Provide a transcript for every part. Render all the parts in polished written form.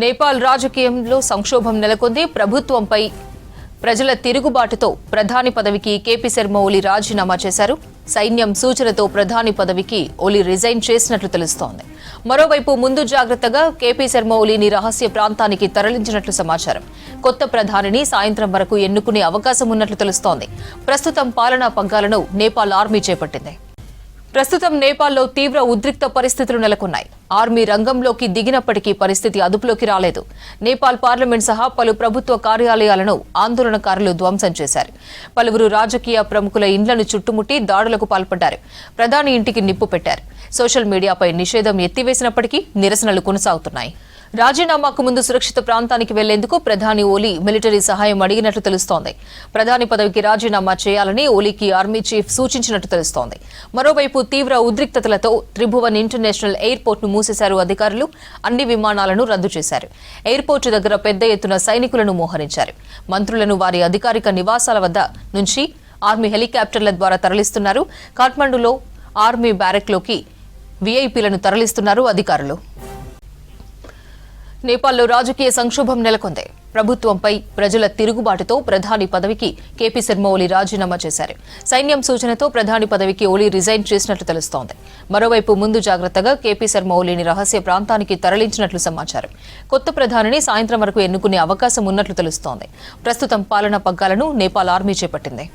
నేపాల్ రాజకీయంలో సంక్షోభం నెలకొంది. ప్రభుత్వంపై ప్రజల తిరుగుబాటుతో ప్రధాని పదవికి కేపీ శర్మ ఓలీ రాజీనామా చేశారు. సైన్యం సూచనతో ప్రధాని పదవికి ఓలీ రిజైన్ చేసినట్లు తెలుస్తోంది. మరోవైపు ముందు జాగ్రత్తగా కేపీ శర్మ ఓలీని రహస్య ప్రాంతానికి తరలించినట్లు సమాచారం. కొత్త ప్రధానిని సాయంత్రం వరకు ఎన్నుకునే అవకాశం ఉన్నట్లు తెలుస్తోంది. ప్రస్తుతం పాలనా పగ్గాలను నేపాల్ ఆర్మీ చేపట్టింది. ప్రస్తుతం నేపాల్లో తీవ్ర ఉద్రిక్త పరిస్థితులు నెలకొన్నాయి. ఆర్మీ రంగంలోకి దిగినప్పటికీ పరిస్థితి అదుపులోకి రాలేదు. నేపాల్ పార్లమెంట్ సహా పలు ప్రభుత్వ కార్యాలయాలను ఆందోళనకారులు ధ్వంసం చేశారు. పలువురు రాజకీయ ప్రముఖుల ఇండ్లను చుట్టుముట్టి దాడులకు పాల్పడ్డారు. ప్రధాని ఇంటికి నిప్పు పెట్టారు. సోషల్ మీడియాపై నిషేధం ఎత్తివేసినప్పటికీ నిరసనలు కొనసాగుతున్నాయి. రాజీనామాకు ముందు సురక్షిత ప్రాంతానికి వెళ్లేందుకు ప్రధాని ఓలీ మిలిటరీ సహాయం అడిగినట్లు తెలుస్తోంది. ప్రధాని పదవికి రాజీనామా చేయాలని ఓలీకి ఆర్మీ చీఫ్ సూచించినట్లు తెలుస్తోంది. మరోవైపు తీవ్ర ఉద్రిక్తతలతో త్రిభువన్ ఇంటర్నేషనల్ ఎయిర్పోర్ట్ ను మూసేశారు అధికారులు. అన్ని విమానాలను రద్దు చేశారు. ఎయిర్పోర్టు దగ్గర పెద్ద ఎత్తున సైనికులను మోహరించారు. మంత్రులను వారి అధికారిక నివాసాల వద్ద నుంచి ఆర్మీ హెలికాప్టర్ల ద్వారా తరలిస్తున్నారు. కాఠ్మండూలో ఆర్మీ బ్యారెక్లోకి వీఐపీలను తరలిస్తున్నారు అధికారులు. నేపాల్లో రాజకీయ సంక్షోభం నెలకొంది. ప్రభుత్వంపై ప్రజల తిరుగుబాటుతో ప్రధాని పదవికి కేపీ శర్మ ఓలీ రాజీనామా చేశారు. సైన్యం సూచనతో ప్రధాని పదవికి ఓలీ రిజైన్ చేసినట్లు తెలుస్తోంది. మరోవైపు ముందు జాగ్రత్తగా కేపీ శర్మ ఓలీని రహస్య ప్రాంతానికి తరలించినట్లు సమాచారం. కొత్త ప్రధానిని సాయంత్రం వరకు ఎన్నుకునే అవకాశం ఉన్నట్లు తెలుస్తోంది. ప్రస్తుతం పాలనా పగ్గాలను నేపాల్ ఆర్మీ చేపట్టింది.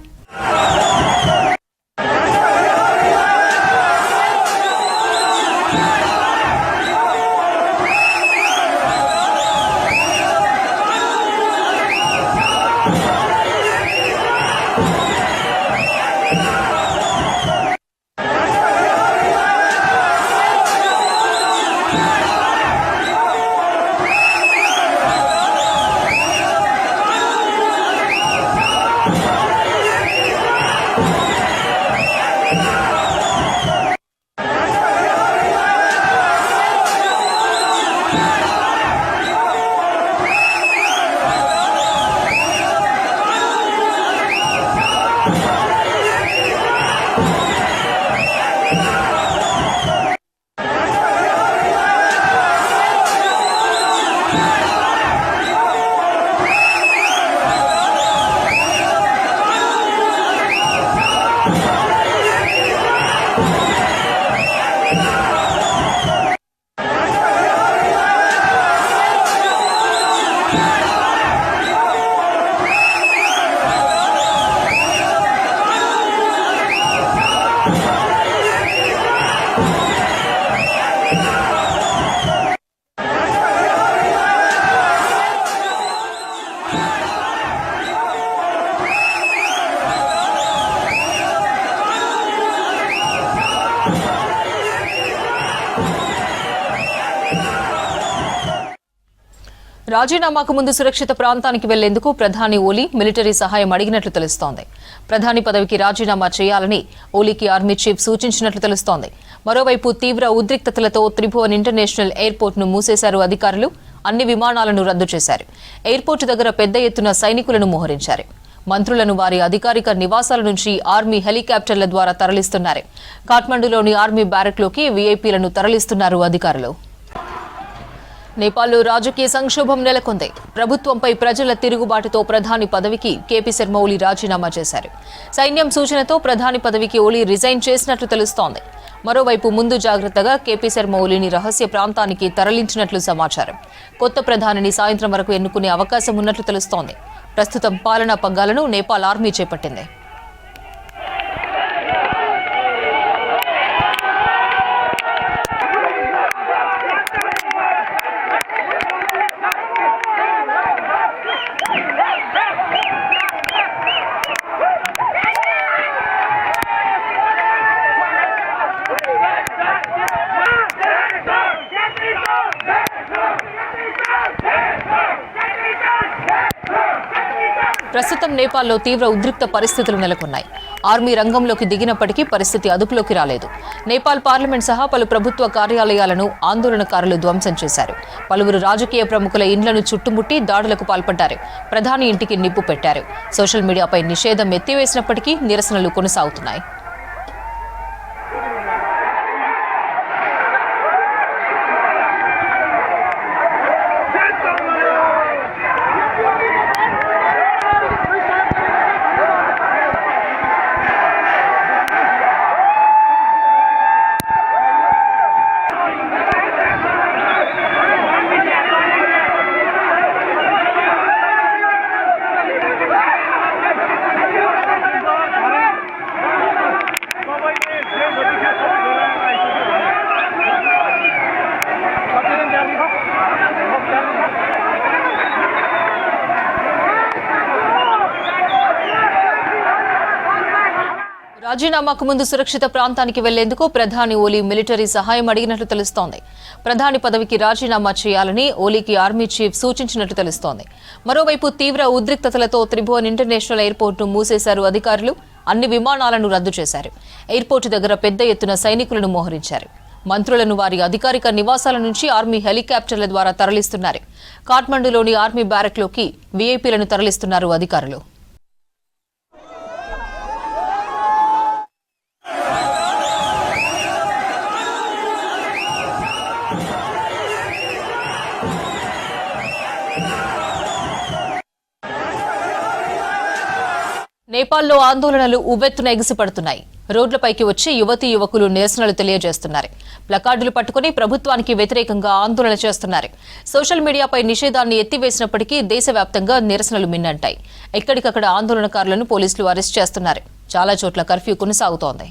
రాజీనామాకు ముందు సురక్షిత ప్రాంతానికి వెళ్లేందుకు ప్రధాని ఓలీ మిలిటరీ సహాయం అడిగినట్లు తెలుస్తోంది. ప్రధాని పదవికి రాజీనామా చేయాలని ఓలీకి ఆర్మీ చీఫ్ సూచించినట్లు తెలుస్తోంది. మరోవైపు తీవ్ర ఉద్రిక్తతలతో త్రిభువన్ ఇంటర్నేషనల్ ఎయిర్పోర్ట్ ను మూసేశారు అధికారులు. అన్ని విమానాలను రద్దు చేశారు. ఎయిర్పోర్టు దగ్గర పెద్ద ఎత్తున సైనికులను మోహరించారు. మంత్రులను వారి అధికారిక నివాసాల నుంచి ఆర్మీ హెలికాప్టర్ల ద్వారా తరలిస్తున్నారు. కాఠ్మండూలోని ఆర్మీ బ్యారెక్లోకి వీఐపీలను తరలిస్తున్నారు అధికారులు. నేపాల్లో రాజకీయ సంక్షోభం నెలకొంది. ప్రభుత్వంపై ప్రజల తిరుగుబాటుతో ప్రధాని పదవికి కేపీ శర్మ ఓలీ రాజీనామా చేశారు. సైన్యం సూచనతో ప్రధాని పదవికి ఓలీ రిజైన్ చేసినట్లు తెలుస్తోంది. మరోవైపు ముందు జాగ్రత్తగా కేపీ శర్మ ఓలీని రహస్య ప్రాంతానికి తరలించినట్లు సమాచారం. కొత్త ప్రధానిని సాయంత్రం వరకు ఎన్నుకునే అవకాశం ఉన్నట్లు తెలుస్తోంది. ప్రస్తుతం పాలనా పగ్గాలను నేపాల్ ఆర్మీ చేపట్టింది. ప్రస్తుతం నేపాల్లో తీవ్ర ఉద్రిక్త పరిస్థితులు నెలకొన్నాయి. ఆర్మీ రంగంలోకి దిగినప్పటికీ పరిస్థితి అదుపులోకి రాలేదు. నేపాల్ పార్లమెంట్ సహా పలు ప్రభుత్వ కార్యాలయాలను ఆందోళనకారులు ధ్వంసం చేశారు. పలువురు రాజకీయ ప్రముఖుల ఇండ్లను చుట్టుముట్టి దాడులకు పాల్పడ్డారు. ప్రధాని ఇంటికి నిప్పు పెట్టారు. సోషల్ మీడియాపై నిషేధం ఎత్తివేసినప్పటికీ నిరసనలు కొనసాగుతున్నాయి. రాజీనామాకు ముందు సురక్షిత ప్రాంతానికి వెళ్లేందుకు ప్రధాని ఓలీ మిలిటరీ సహాయం అడిగినట్లు తెలుస్తోంది. ప్రధాని పదవికి రాజీనామా చేయాలని ఓలీకి ఆర్మీ చీఫ్ సూచించినట్లు తెలుస్తోంది. మరోవైపు తీవ్ర ఉద్రిక్తతలతో త్రిభువన్ ఇంటర్నేషనల్ ఎయిర్పోర్టును మూసేశారు అధికారులు. అన్ని విమానాలను రద్దు చేశారు. ఎయిర్పోర్టు దగ్గర పెద్ద ఎత్తున సైనికులను మోహరించారు. మంత్రులను వారి అధికారిక నివాసాల నుంచి ఆర్మీ హెలికాప్టర్ల ద్వారా తరలిస్తున్నారు. కాఠ్మండూలోని ఆర్మీ బ్యారక్లోకి వీఐపీలను తరలిస్తున్నారు అధికారులు. నేపాల్లో ఆందోళనలు ఉవ్వెత్తున ఎగిసిపడుతున్నాయి. రోడ్లపైకి వచ్చి యువతీ యువకులు నిరసనలు తెలియజేస్తున్నారు. ప్లకార్డులు పట్టుకుని ప్రభుత్వానికి వ్యతిరేకంగా ఆందోళన చేస్తున్నారు. సోషల్ మీడియాపై నిషేధాన్ని ఎత్తివేసినప్పటికీ దేశవ్యాప్తంగా నిరసనలు మిన్నంటాయి. ఎక్కడికక్కడ ఆందోళనకారులను పోలీసులు అరెస్ట్ చేస్తున్నారు. చాలా చోట్ల కర్ఫ్యూ కొనసాగుతోంది.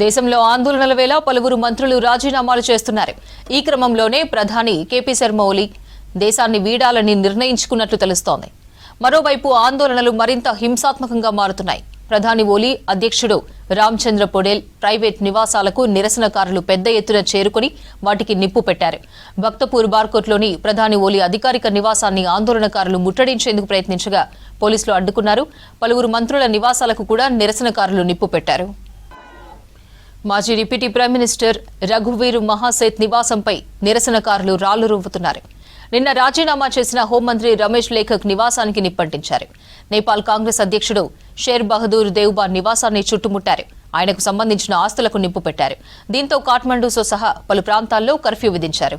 దేశంలో ఆందోళనల వేళ పలువురు మంత్రులు రాజీనామాలు చేస్తున్నారు. ఈ క్రమంలోనే ప్రధాని కేపీ శర్మ ఓలీ దేశాన్ని వీడాలని నిర్ణయించుకున్నట్లు తెలుస్తోంది. మరోవైపు ఆందోళనలు మరింత హింసాత్మకంగా మారుతున్నాయి. ప్రధాని ఓలీ అధ్యక్షుడు రామచంద్ర పొడేల్ ప్రైవేట్ నివాసాలకు నిరసనకారులు పెద్ద ఎత్తున చేరుకుని వాటికి నిప్పు పెట్టారు. భక్తపూర్ బార్కోట్లోని ప్రధాని ఓలీ అధికారిక నివాసాన్ని ఆందోళనకారులు ముట్టడించేందుకు ప్రయత్నించగా పోలీసులు అడ్డుకున్నారు. పలువురు మంత్రుల నివాసాలకు కూడా నిరసనకారులు నిప్పు పెట్టారు. మాజీ డిప్యూటీ ప్రైమ్ మినిస్టర్ రఘువీర్ మహాసేత్ నివాసంపై నిరసనకారులు రాళ్లు రువ్వుతున్నారు. నిన్న రాజీనామా చేసిన హోంమంత్రి రమేష్ లేఖక్ నివాసానికి నిప్పంటించారు. నేపాల్ కాంగ్రెస్ అధ్యక్షుడు షేర్ బహదూర్ దేవ్బా నివాసాన్ని చుట్టుముట్టారు. ఆయనకు సంబంధించిన ఆస్తులకు నిప్పు పెట్టారు. దీంతో కాఠ్మండూతో సహా పలు ప్రాంతాల్లో కర్ఫ్యూ విధించారు.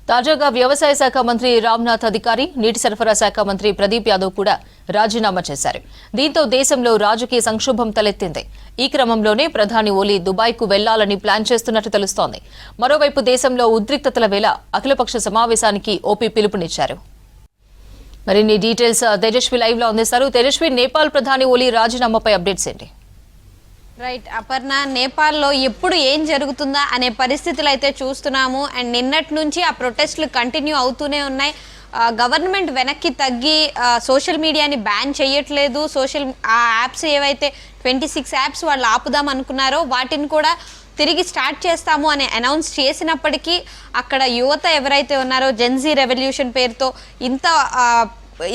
తాజాగా వ్యవసాయ శాఖ మంత్రి రామ్నాథ్ అధికారి, నీటి సరఫరా శాఖ మంత్రి ప్రదీప్ యాదవ్ కూడా రాజీనామా చేశారు. దీంతో దేశంలో రాజకీయ సంక్షోభం తలెత్తింది. ఈ క్రమంలోనే ప్రధాని ఓలీ దుబాయ్కు వెళ్లాలని ప్లాన్ చేస్తున్నట్టు తెలుస్తోంది. మరోవైపు దేశంలో ఉద్రిక్తతల వేళ అఖిలపక్ష సమావేశానికి ఓపీ పిలుపునిచ్చారు. మరిన్ని డీటెయిల్స్ తేజస్వి లైవ్ లో అందిస్తారు. తేజస్వి, నేపాల్ ప్రధాని ఓలీ రాజీనామాపై అప్డేట్స్ ఏంటి? రైట్ అపర్ణ, నేపాల్లో ఎప్పుడు ఏం జరుగుతుందా అనే పరిస్థితులు అయితే చూస్తున్నాము. అండ్ నిన్నటి నుంచి ఆ ప్రొటెస్టులు కంటిన్యూ అవుతూనే ఉన్నాయి. గవర్నమెంట్ వెనక్కి తగ్గి సోషల్ మీడియాని బ్యాన్ చేయట్లేదు. ఆ యాప్స్ ఏవైతే 26 యాప్స్ వాళ్ళు ఆపుదాం అనుకున్నారో వాటిని కూడా తిరిగి స్టార్ట్ చేస్తాము అని అనౌన్స్ చేసినప్పటికీ అక్కడ యువత ఎవరైతే ఉన్నారో జెన్జీ రెవల్యూషన్ పేరుతో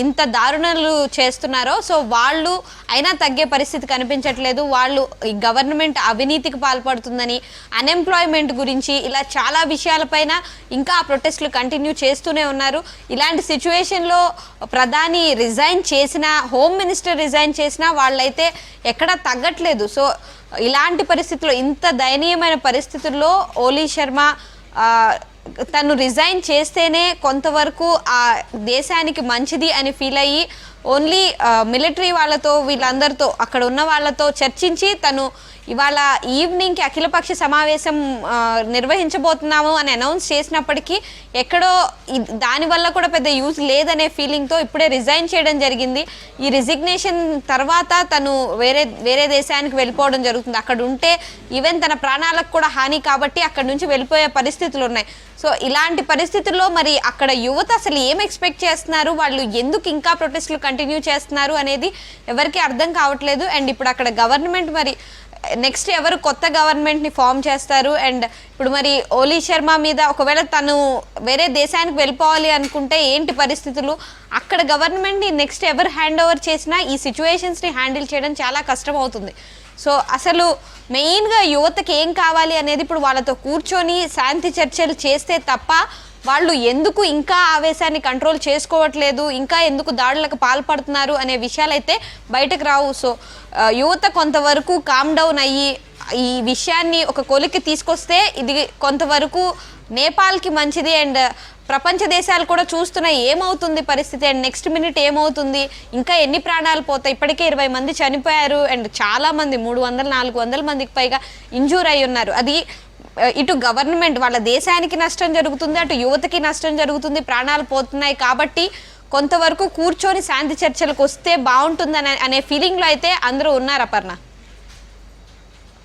ఇంత దారుణాలు చేస్తున్నారో సో వాళ్ళు అయినా తగ్గే పరిస్థితి కనిపించట్లేదు. వాళ్ళు ఈ గవర్నమెంట్ అవినీతికి పాల్పడుతుందని, అన్ఎంప్లాయ్మెంట్ గురించి ఇలా చాలా విషయాలపైన ఇంకా ఆ ప్రొటెస్టులు కంటిన్యూ చేస్తూనే ఉన్నారు. ఇలాంటి సిచ్యువేషన్లో ప్రధాని రిజైన్ చేసినా, హోమ్ మినిస్టర్ రిజైన్ చేసినా వాళ్ళైతే ఎక్కడా తగ్గట్లేదు. సో ఇలాంటి పరిస్థితుల్లో, ఇంత దయనీయమైన పరిస్థితుల్లో ఓలీ శర్మ తను రిజైన్ చేస్తేనే కొంతవరకు ఆ దేశానికి మంచిది అని ఫీల్ అయ్యి ఓన్లీ మిలిటరీ వాళ్ళతో, వీళ్ళందరితో, అక్కడ ఉన్న వాళ్ళతో చర్చించి తను ఇవాళ ఈవినింగ్కి అఖిలపక్ష సమావేశం నిర్వహించబోతున్నాము అని అనౌన్స్ చేసినప్పటికీ ఎక్కడో దానివల్ల కూడా పెద్ద యూజ్ లేదనే ఫీలింగ్తో ఇప్పుడే రిజైన్ చేయడం జరిగింది. ఈ రిజిగ్నేషన్ తర్వాత తను వేరే దేశానికి వెళ్ళిపోవడం జరుగుతుంది. అక్కడ ఉంటే ఈవెన్ తన ప్రాణాలకు కూడా హాని కాబట్టి అక్కడ నుంచి వెళ్ళిపోయే పరిస్థితులు ఉన్నాయి. సో ఇలాంటి పరిస్థితుల్లో మరి అక్కడ యువత అసలు ఏం ఎక్స్పెక్ట్ చేస్తున్నారు, వాళ్ళు ఎందుకు ఇంకా ప్రొటెస్టులు కంటిన్యూ చేస్తున్నారు అనేది ఎవరికి అర్థం కావట్లేదు. అండ్ ఇప్పుడు అక్కడ గవర్నమెంట్ మరి నెక్స్ట్ ఎవరు కొత్త గవర్నమెంట్ని ఫామ్ చేస్తారు? అండ్ ఇప్పుడు మరి ఓలీ శర్మ మీద ఒకవేళ తను వేరే దేశానికి వెళ్ళిపోవాలి అనుకుంటే ఏంటి పరిస్థితులు? అక్కడ గవర్నమెంట్ని నెక్స్ట్ ఎవరు హ్యాండ్ ఓవర్ చేసినా ఈ సిచ్యువేషన్స్ని హ్యాండిల్ చేయడం చాలా కష్టం అవుతుంది. సో అసలు మెయిన్గా యువతకి ఏం కావాలి అనేది ఇప్పుడు వాళ్ళతో కూర్చొని శాంతి చర్చలు చేస్తే తప్ప వాళ్ళు ఎందుకు ఇంకా ఆవేశాన్ని కంట్రోల్ చేసుకోవట్లేదు, ఇంకా ఎందుకు దాడులకు పాల్పడుతున్నారు అనే విషయాలైతే బయటకు రావు. సో యువత కొంతవరకు కామ్ డౌన్ అయ్యి ఈ విషయాన్ని ఒక కొలిక్కి తీసుకొస్తే ఇది కొంతవరకు నేపాల్కి మంచిది. అండ్ ప్రపంచ దేశాలు కూడా చూస్తున్నాయి ఏమవుతుంది పరిస్థితి, అండ్ నెక్స్ట్ మినిట్ ఏమవుతుంది, ఇంకా ఎన్ని ప్రాణాలు పోతాయి. ఇప్పటికే 20 మంది చనిపోయారు అండ్ చాలామంది 300-400 మందికి పైగా ఇంజూర్ అయి ఉన్నారు. అది ఇటు గవర్నమెంట్ వాళ్ళ దేశానికి నష్టం జరుగుతుంది, అటు యువతకి నష్టం జరుగుతుంది, ప్రాణాలు పోతున్నాయి. కాబట్టి కొంతవరకు కూర్చొని శాంతి చర్చలకు వస్తే బాగుంటుంది అనే ఫీలింగ్లో అయితే అందరూ ఉన్నారు అపర్ణ.